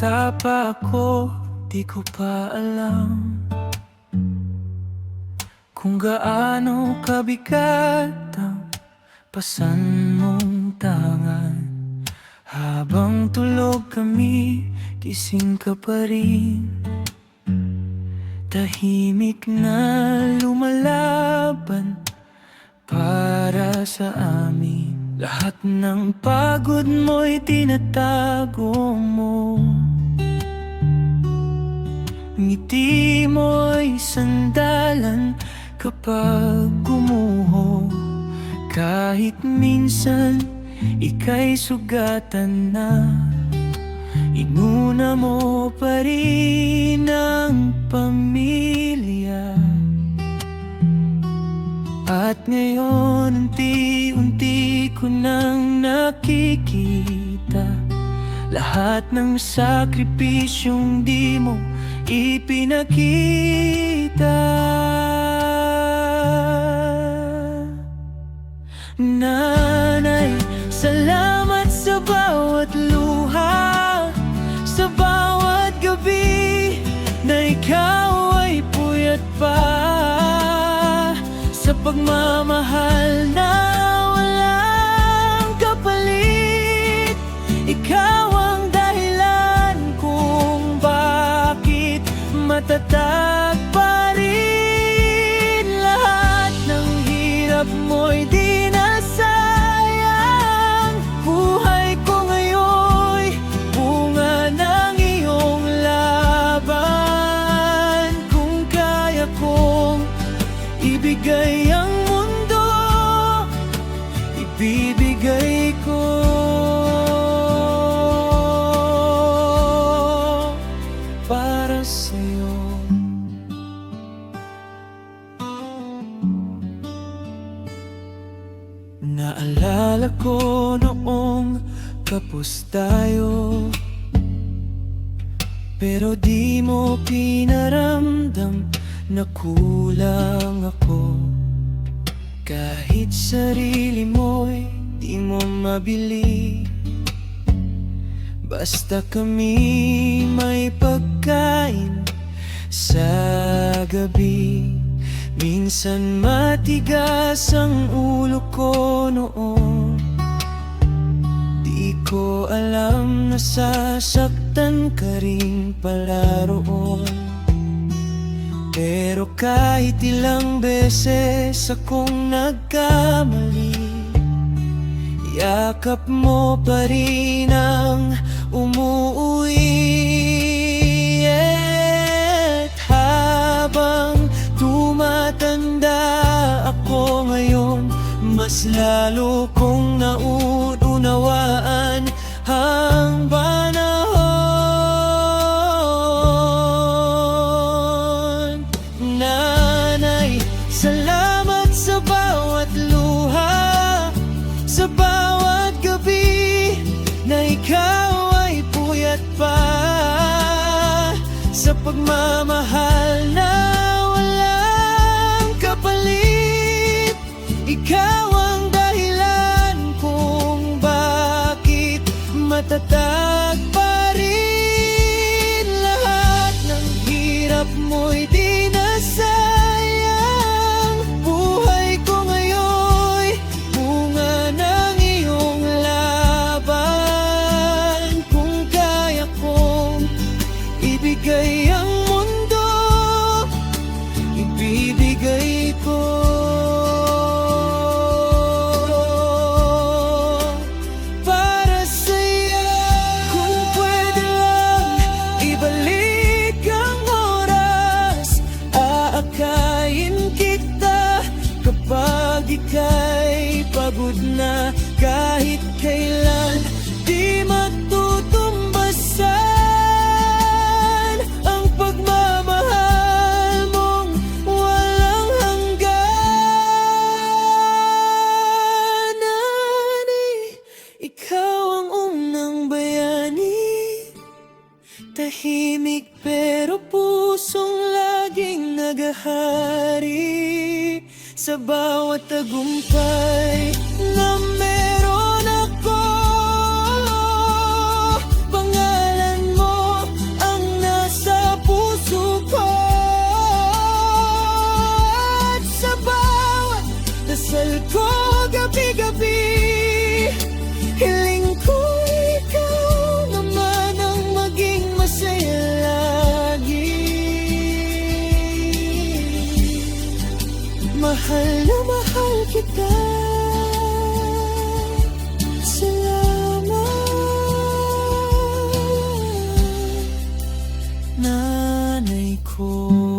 bata pa ako, di ko pa alam kung gaano kabigat ang pasan mong tangan. Habang tulog kami, gising ka pa rin, tahimik na lumalaban para sa amin. Lahat ng pagod mo'y tinatago mo, ngiti mo'y sandalan kapag gumuho. Kahit minsan ika'y sugatan na, inuna mo pa rin ang pamilya. At ngayon unti-unti ko nang nakikita lahat ng sakripisyong di mo ipinakita. Nanay, salamat sa bawat luha, sa bawat gabi na ikaw ay puyat pa, sa pagmamahal na walang kapalit. Ikaw ang dahilan kung bakit matatag pa rin. Lahat ng hirap mo'y di nasayang. Buhay ko ngayon'y bunga ng iyong laban. Kung kaya kong ibigay ang mundo, ibibigay ko. Para sa'yo. Naalala ko noong kapos tayo, pero di mo pinaramdam na kulang ako. Kahit sarili mo'y di mo mabili, basta kami may pagkain sa gabi. Minsan matigas ang ulo ko noon, di ko alam na sasaktan ka rin pala roon. Pero kahit ilang beses akong nagkamali, yakap mo pa rin ang umuwi. At habang tumatanda ako ngayon, mas lalo kong nauunawaan ang panahon. Nanay, salamat sa bawat luha, sa bawat gabi na ikaw ay puyat pa, sa pagmamahal na walang kapalit. Ikaw ang dahilan kung bakit matatag pa rin. Lahat ng hirap mo'y di nasayang. Buhay ko ngayon'y bunga ng iyong laban. Kung kaya kong ibigay ang mundo, ibibigay ko. Para sa'yo, kung pwede lang ibalik ang oras, aakayin kita kapag ika'y pagod na. Kahit kailan di matutumbasan ang pagmamahal mong walang hanggan. Nanay, ikaw ang unang bayani, tahimik pero pusong laging naghahari. Sa bawat tagumpay na meron ako, pangalan mo nanay ko.